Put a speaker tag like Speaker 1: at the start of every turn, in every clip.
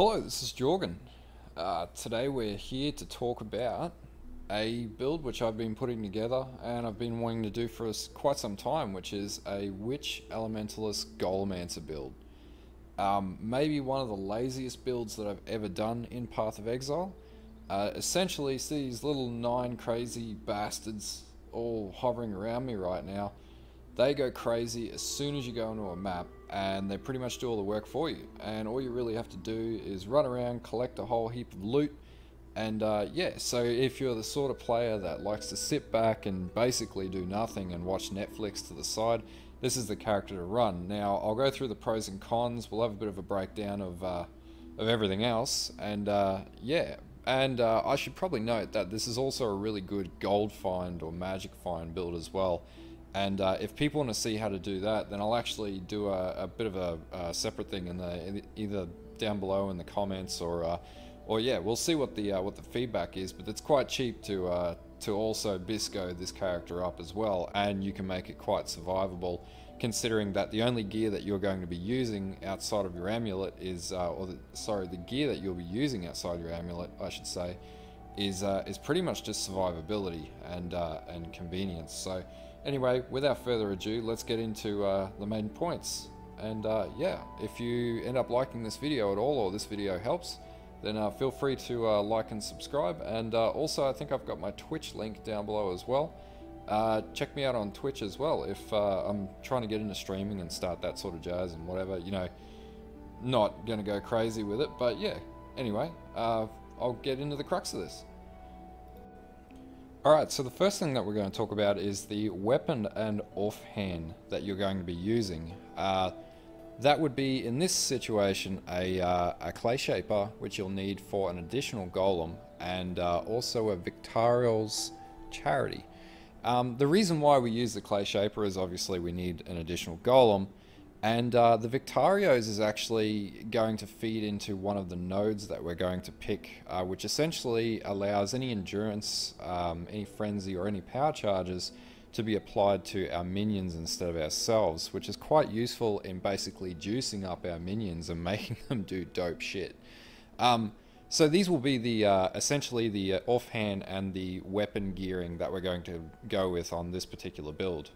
Speaker 1: Hello, this is Jorgen. Today we're here to talk about a build which I've been putting together and I've been wanting to do for quite some time, which is a Witch Elementalist Golemancer build. Maybe one of the laziest builds that I've ever done in Path of Exile. Essentially, see these little 9 crazy bastards all hovering around me right now. They go crazy as soon as you go into a map, and they pretty much do all the work for you. And all you really have to do is run around, collect a whole heap of loot, and yeah, so if you're the sort of player that likes to sit back and basically do nothing and watch Netflix to the side, this is the character to run. Now, I'll go through the pros and cons, we'll have a bit of a breakdown of everything else, and yeah. And I should probably note that this is also a really good gold find or magic find build as well. And if people want to see how to do that, then I'll actually do a bit of a separate thing in either down below in the comments or yeah, we'll see what the feedback is. But it's quite cheap to also bisco this character up as well, and you can make it quite survivable, considering that the only gear that you're going to be using outside of your amulet is, the gear that you'll be using outside your amulet, I should say, is pretty much just survivability and convenience. So. Anyway, without further ado, let's get into the main points. And yeah, if you end up liking this video at all, or this video helps, then feel free to like and subscribe. And also, I think I've got my Twitch link down below as well. Check me out on Twitch as well if I'm trying to get into streaming and start that sort of jazz and whatever, you know, not going to go crazy with it. But yeah, anyway, I'll get into the crux of this. Alright, so the first thing that we're going to talk about is the weapon and offhand that you're going to be using. That would be, in this situation, a clay shaper, which you'll need for an additional golem, and also a Victario's charity. The reason why we use the clay shaper is obviously we need an additional golem, and the Victario's is actually going to feed into one of the nodes that we're going to pick, which essentially allows any endurance, any frenzy, or any power charges to be applied to our minions instead of ourselves, which is quite useful in basically juicing up our minions and making them do dope shit. So these will be the essentially the offhand and the weapon gearing that we're going to go with on this particular build.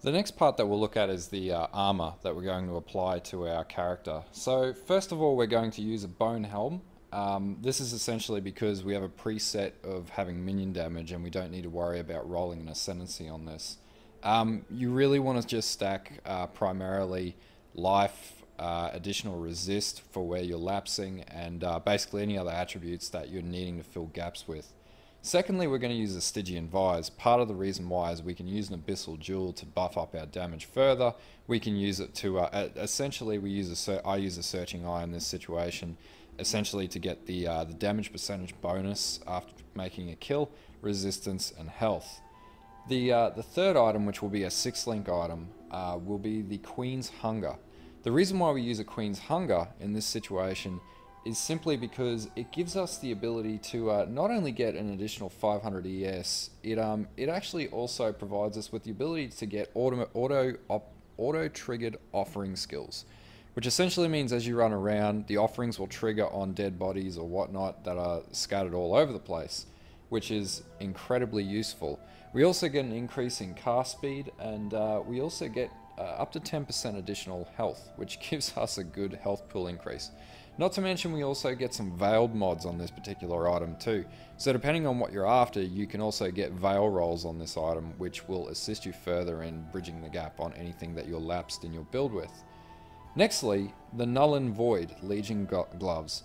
Speaker 1: The next part that we'll look at is the armor that we're going to apply to our character. So first of all, we're going to use a bone helm. This is essentially because we have a preset of having minion damage and we don't need to worry about rolling an ascendancy on this. You really want to just stack primarily life, additional resist for where you're lapsing, and basically any other attributes that you're needing to fill gaps with. Secondly, we're going to use a Stygian Vise. Part of the reason why is we can use an Abyssal Jewel to buff up our damage further. We can use it to, essentially I use a Searching Eye in this situation, essentially to get the damage percentage bonus after making a kill, resistance, and health. The third item, which will be a 6-link item, will be the Queen's Hunger. The reason why we use a Queen's Hunger in this situation is simply because it gives us the ability to not only get an additional 500 ES, it actually also provides us with the ability to get auto-triggered offering skills, which essentially means as you run around, the offerings will trigger on dead bodies or whatnot that are scattered all over the place, which is incredibly useful. We also get an increase in cast speed, and we also get up to 10% additional health, which gives us a good health pool increase. Not to mention we also get some veiled mods on this particular item too. So depending on what you're after, you can also get veil rolls on this item, which will assist you further in bridging the gap on anything that you're lapsed in your build with. Nextly, the Null and Void Legion gloves.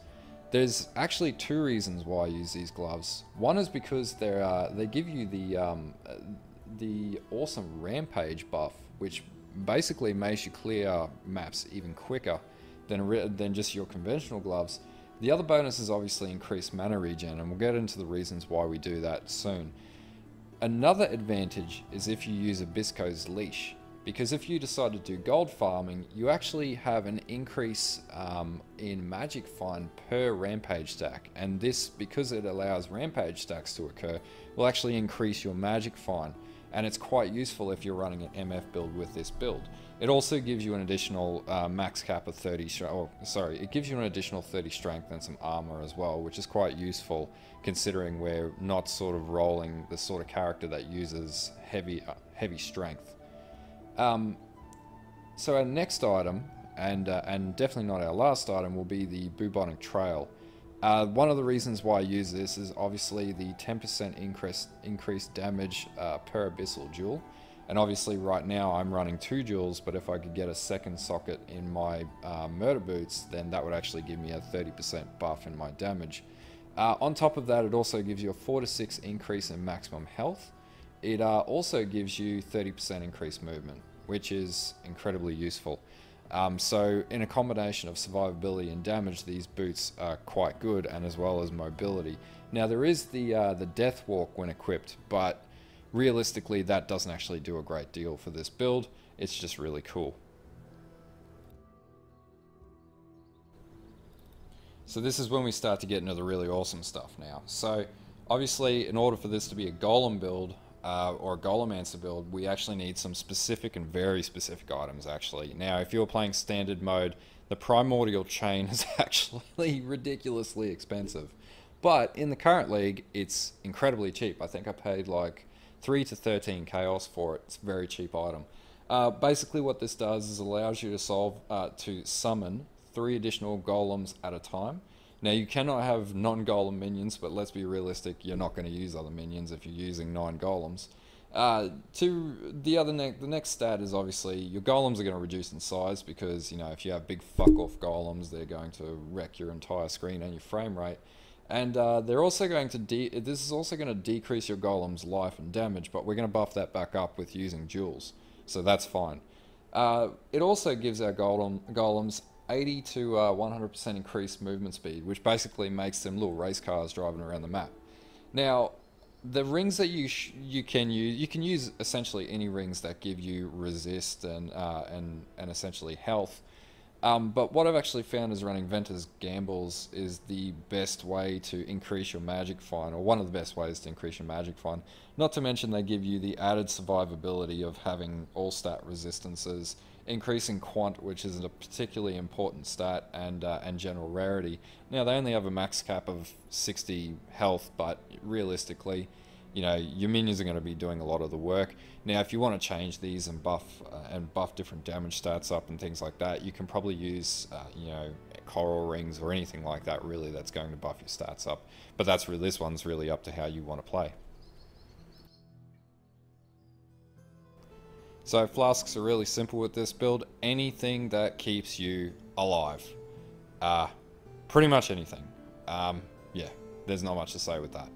Speaker 1: There's actually 2 reasons why I use these gloves. One is because they give you the awesome Rampage buff, which basically makes you clear maps even quicker than just your conventional gloves. The other bonus is obviously increased mana regen, and we'll get into the reasons why we do that soon. Another advantage is if you use Abyssco's Leash, because if you decide to do gold farming, you actually have an increase in magic find per rampage stack, and this, because it allows rampage stacks to occur, will actually increase your magic find. and it's quite useful if you're running an MF build with this build. It also gives you an additional max cap of 30, it gives you an additional 30 strength and some armor as well, which is quite useful considering we're not sort of rolling the sort of character that uses heavy strength. So our next item, and definitely not our last item, will be the bubonic trail. One of the reasons why I use this is obviously the 10% increased damage per abyssal jewel. And obviously right now I'm running 2 jewels, but if I could get a second socket in my murder boots, then that would actually give me a 30% buff in my damage. On top of that, it also gives you a 4 to 6 increase in maximum health. It also gives you 30% increased movement, which is incredibly useful. So in a combination of survivability and damage, these boots are quite good, and as well as mobility. Now there is the death walk when equipped, but realistically that doesn't actually do a great deal for this build. It's just really cool. So this is when we start to get into the really awesome stuff now. So obviously in order for this to be a golem build, or a Golemancer build, we actually need some specific and very specific items actually. Now if you're playing standard mode, the primordial chain is actually ridiculously expensive. But in the current league, it's incredibly cheap. I think I paid like 3 to 13 chaos for it. It's a very cheap item. Basically what this does is allows you to summon 3 additional golems at a time. Now you cannot have non-golem minions, but let's be realistic, you're not going to use other minions if you're using 9 golems. The next stat is obviously your golems are going to reduce in size because, you know, if you have big fuck off golems, they're going to wreck your entire screen and your frame rate. And they're also going to this is also going to decrease your golem's life and damage, but we're going to buff that back up with using jewels, so that's fine. It also gives our golems 80 to 100% increased movement speed, which basically makes them little race cars driving around the map. Now, the rings that you can use essentially any rings that give you resist and essentially health. But what I've actually found is running Venter's Gambles is the best way to increase your magic find, or one of the best ways to increase your magic find. Not to mention they give you the added survivability of having all stat resistances, increasing quant, which is a particularly important stat, and general rarity. Now they only have a max cap of 60 health, but realistically, you know, your minions are going to be doing a lot of the work. Now if you want to change these and buff different damage stats up and things like that, you can probably use you know, coral rings or anything like that really that's going to buff your stats up. But this one's really up to how you want to play. So flasks are really simple with this build. Anything that keeps you alive. Pretty much anything. Yeah, there's not much to say with that.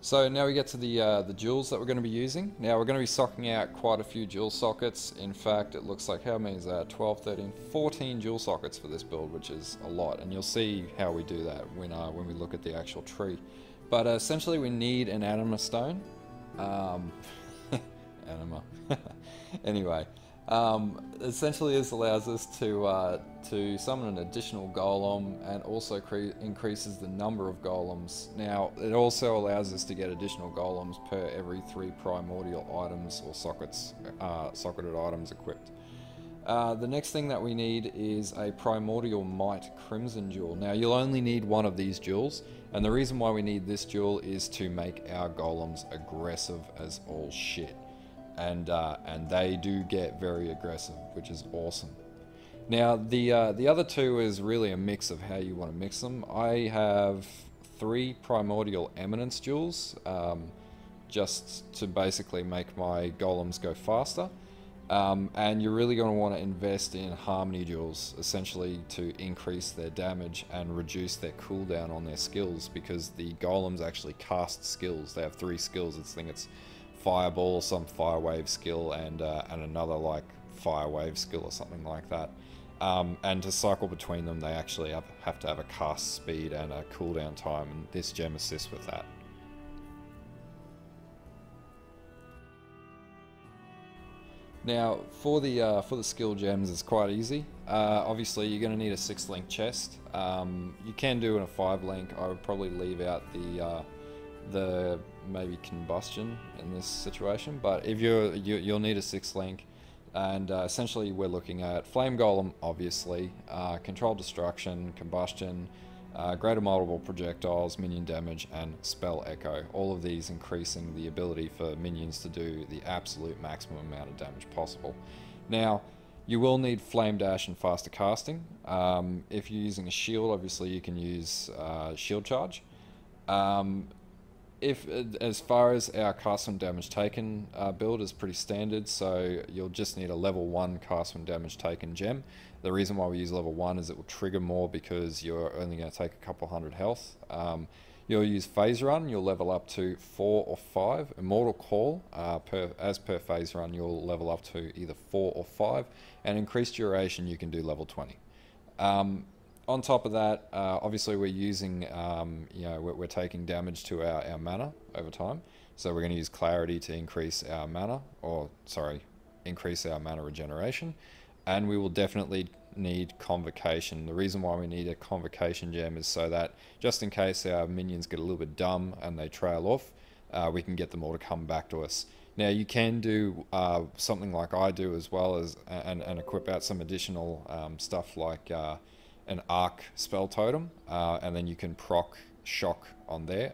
Speaker 1: So now we get to the jewels that we're going to be using. Now we're going to be socking out quite a few jewel sockets. In fact, it looks like, how many is that? 12, 13, 14 jewel sockets for this build, which is a lot. And you'll see how we do that when we look at the actual tree. But essentially we need an anima stone. Anima. Anyway, essentially this allows us to summon an additional golem, and also increases the number of golems. Now it also allows us to get additional golems per every 3 primordial items or socketed items equipped. The next thing that we need is a primordial might crimson jewel. Now you'll only need one of these jewels, and the reason why we need this jewel is to make our golems aggressive as all shit. And they do get very aggressive, which is awesome. Now the other 2 is really a mix of how you want to mix them. I have 3 primordial eminence jewels, just to basically make my golems go faster. And you're really going to want to invest in harmony jewels, essentially to increase their damage and reduce their cooldown on their skills, because the golems actually cast skills. They have 3 skills. It's fireball, some fire wave skill, and another like fire wave skill or something like that. And to cycle between them, they actually have to have a cast speed and a cooldown time, and this gem assists with that. Now, for the skill gems, it's quite easy. Obviously, you're going to need a 6-link chest. You can do in a 5-link. I would probably leave out the maybe combustion in this situation, but if you'll need a 6-link, and essentially we're looking at flame golem, obviously, controlled destruction, combustion, greater multiple projectiles, minion damage, and spell echo. All of these increasing the ability for minions to do the absolute maximum amount of damage possible. Now, you will need flame dash and faster casting. If you're using a shield, obviously you can use shield charge. As far as our cast when damage taken build is pretty standard, so you'll just need a level 1 cast when damage taken gem. The reason why we use level 1 is it will trigger more because you're only going to take a couple hundred health. You'll use phase run, you'll level up to 4 or 5. Immortal call, as per phase run, you'll level up to either 4 or 5, and increased duration you can do level 20. On top of that, obviously we're using, we're taking damage to our mana over time. So we're going to use clarity to increase our mana, increase our mana regeneration. And we will definitely need convocation. The reason why we need a convocation gem is so that just in case our minions get a little bit dumb and they trail off, we can get them all to come back to us. Now you can do something like I do as well as and equip out some additional stuff like an arc spell totem, and then you can proc shock on there,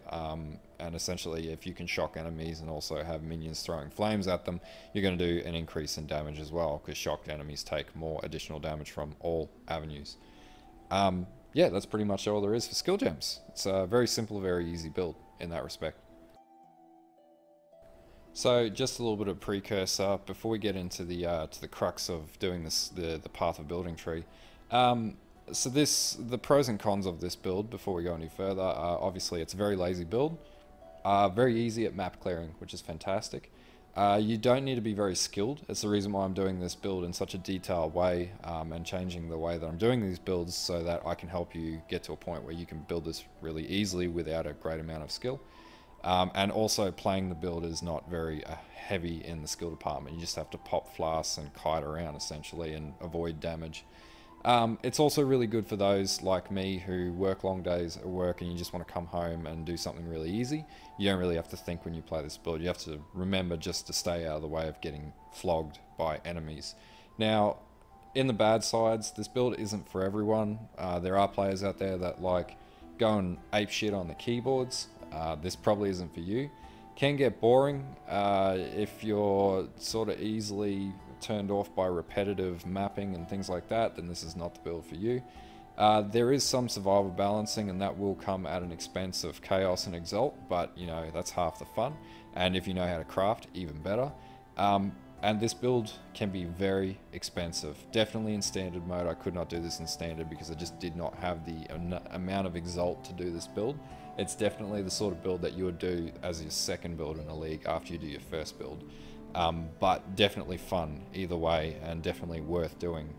Speaker 1: and essentially if you can shock enemies and also have minions throwing flames at them, you're going to do an increase in damage as well, because shocked enemies take more additional damage from all avenues. Yeah, that's pretty much all there is for skill gems. It's a very simple, very easy build in that respect. So just a little bit of precursor before we get into the crux of doing this, the path of building tree. So the pros and cons of this build before we go any further are obviously it's a very lazy build, very easy at map clearing, which is fantastic. You don't need to be very skilled. It's the reason why I'm doing this build in such a detailed way, and changing the way that I'm doing these builds so that I can help you get to a point where you can build this really easily without a great amount of skill. And also playing the build is not very heavy in the skill department. You just have to pop flasks and kite around essentially and avoid damage. It's also really good for those like me who work long days at work and you just want to come home and do something really easy. You don't really have to think when you play this build. You have to remember just to stay out of the way of getting flogged by enemies. Now, in the bad sides, this build isn't for everyone. There are players out there that like going ape shit on the keyboards. This probably isn't for you. Can get boring if you're sort of easily turned off by repetitive mapping and things like that, then this is not the build for you. There is some survival balancing, and that will come at an expense of chaos and exalt, but you know, that's half the fun. And if you know how to craft, even better. And this build can be very expensive. Definitely in standard mode. I could not do this in standard because I just did not have the amount of exalt to do this build. It's definitely the sort of build that you would do as your second build in a league after you do your first build. But definitely fun either way, and definitely worth doing,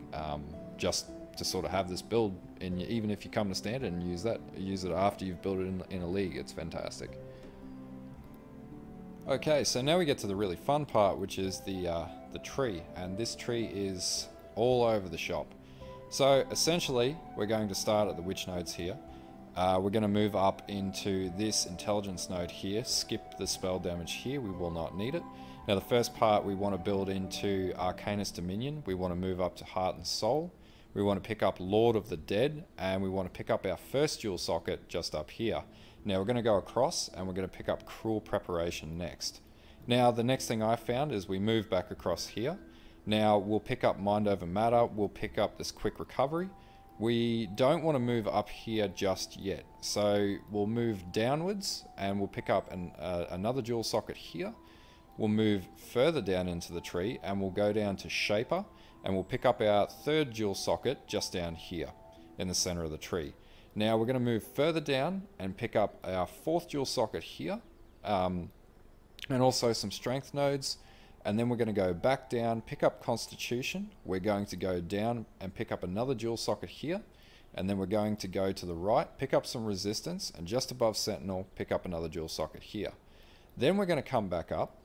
Speaker 1: just to sort of have this build, and even if you come to standard and use it after you've built it in a league, it's fantastic. Okay, so now we get to the really fun part, which is the tree, and this tree is all over the shop. So essentially, we're going to start at the witch nodes here. We're going to move up into this intelligence node here, skip the spell damage here, we will not need it. Now the first part we want to build into Arcanist Dominion. We want to move up to Heart and Soul. We want to pick up Lord of the Dead, and we want to pick up our first dual socket just up here. Now we're going to go across and we're going to pick up Cruel Preparation next. Now the next thing I found is we move back across here. Now we'll pick up Mind Over Matter, we'll pick up this Quick Recovery. We don't want to move up here just yet, so we'll move downwards and we'll pick up another dual socket here. We'll move further down into the tree and we'll go down to Shaper, and we'll pick up our third dual socket just down here in the center of the tree. Now we're going to move further down and pick up our fourth dual socket here, and also some strength nodes, and then we're going to go back down, pick up Constitution. We're going to go down and pick up another dual socket here, and then we're going to go to the right, pick up some resistance, and just above Sentinel pick up another dual socket here. Then we're going to come back up,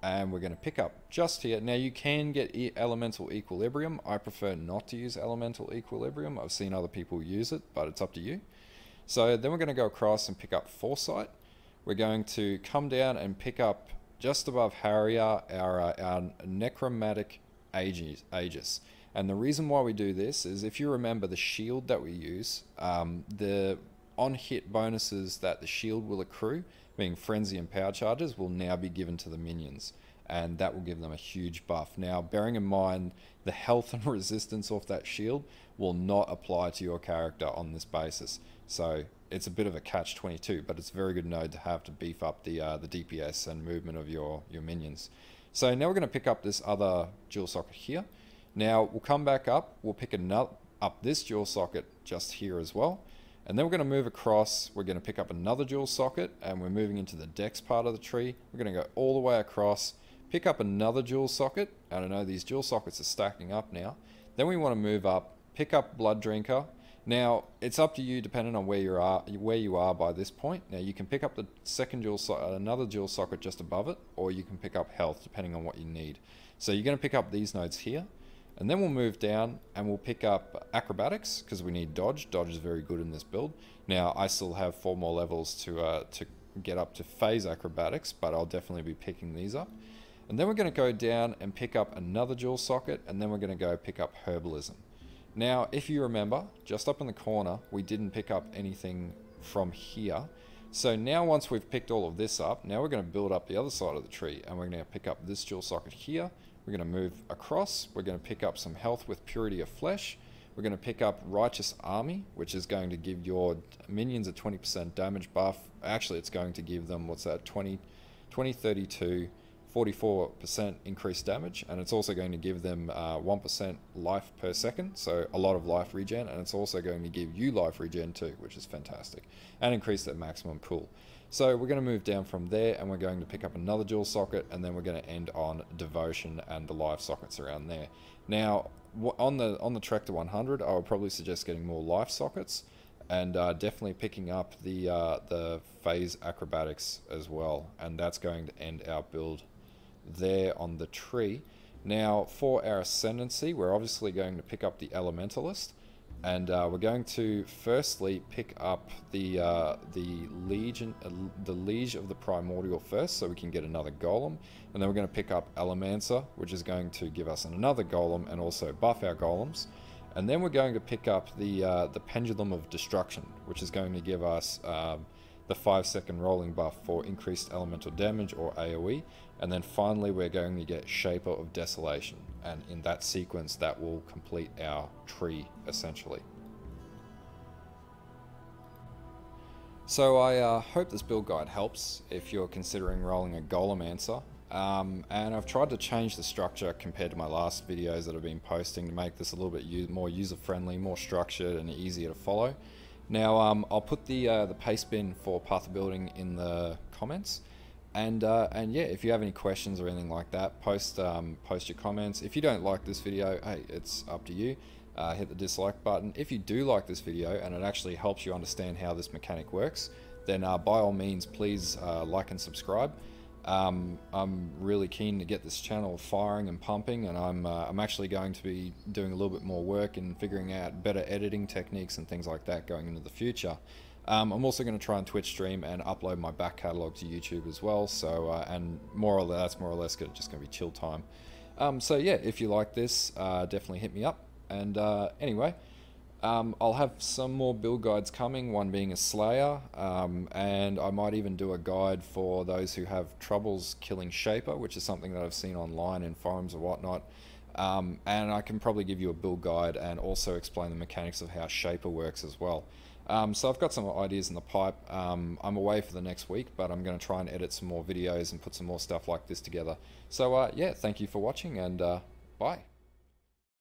Speaker 1: and we're going to pick up just here. Now you can get elemental equilibrium. I prefer not to use elemental equilibrium. I've seen other people use it, but it's up to you. So then we're going to go across and pick up Foresight. We're going to come down and pick up just above Harrier our Necromantic Aegis. And the reason why we do this is, if you remember the shield that we use, the on-hit bonuses that the shield will accrue, being Frenzy and Power Charges, will now be given to the minions. And that will give them a huge buff. Now, bearing in mind, the health and resistance off that shield will not apply to your character on this basis. So it's a bit of a catch-22, but it's a very good node to have to beef up the DPS and movement of your minions. So now we're going to pick up this other dual socket here. Now we'll come back up, we'll pick up this dual socket just here as well. And then we're going to move across, we're going to pick up another dual socket, and we're moving into the Dex part of the tree. We're going to go all the way across, pick up another dual socket. I don't know, these dual sockets are stacking up now. Then we want to move up, pick up Blood Drinker. Now, it's up to you depending on where you are by this point. Now, you can pick up the second another dual socket just above it, or you can pick up health depending on what you need. So you're going to pick up these nodes here. And then we'll move down and we'll pick up Acrobatics, because we need Dodge. Dodge is very good in this build. Now, I still have 4 more levels to get up to Phase Acrobatics, but I'll definitely be picking these up. And then we're going to go down and pick up another dual socket, and then we're going to go pick up Herbalism. Now, if you remember, just up in the corner, we didn't pick up anything from here. So now once we've picked all of this up, now we're going to build up the other side of the tree, and we're going to pick up this dual socket here. We're going to move across, we're going to pick up some health with Purity of Flesh, we're going to pick up Righteous Army, which is going to give your minions a 20% damage buff. Actually, it's going to give them, what's that, 20, 32, 44% increased damage, and it's also going to give them 1% life per second, so a lot of life regen, and it's also going to give you life regen too, which is fantastic, and increase their maximum pool. So we're going to move down from there, and we're going to pick up another dual socket, and then we're going to end on Devotion and the life sockets around there. Now, on the trek to 100, I would probably suggest getting more life sockets, and definitely picking up the Phase Acrobatics as well, and that's going to end our build there on the tree. Now, for our Ascendancy, we're obviously going to pick up the Elementalist. And we're going to firstly pick up the Liege of the Primordial first, so we can get another Golem, and then we're going to pick up Golemancer, which is going to give us another Golem and also buff our Golems, and then we're going to pick up the Pendulum of Destruction, which is going to give us the 5-second rolling buff for increased elemental damage, or AoE, and then finally we're going to get Shaper of Desolation, and in that sequence that will complete our tree essentially. So I hope this build guide helps if you're considering rolling a Golemancer, and I've tried to change the structure compared to my last videos that I've been posting to make this a little bit more user-friendly, more structured and easier to follow. Now, I'll put the paste bin for Path of Building in the comments, and yeah, if you have any questions or anything like that, post your comments. If you don't like this video, hey, it's up to you. Hit the dislike button. If you do like this video and it actually helps you understand how this mechanic works, then by all means, please like and subscribe. I'm really keen to get this channel firing and pumping, and I'm actually going to be doing a little bit more work and figuring out better editing techniques and things like that going into the future. I'm also going to try and Twitch stream and upload my back catalogue to YouTube as well, so and that's more or less just going to be chill time. So yeah, if you like this, definitely hit me up, and anyway, I'll have some more build guides coming, one being a Slayer, and I might even do a guide for those who have troubles killing Shaper, which is something that I've seen online in forums or whatnot, and I can probably give you a build guide and also explain the mechanics of how Shaper works as well. So I've got some ideas in the pipe. I'm away for the next week, but I'm going to try and edit some more videos and put some more stuff like this together. So yeah, thank you for watching, and bye.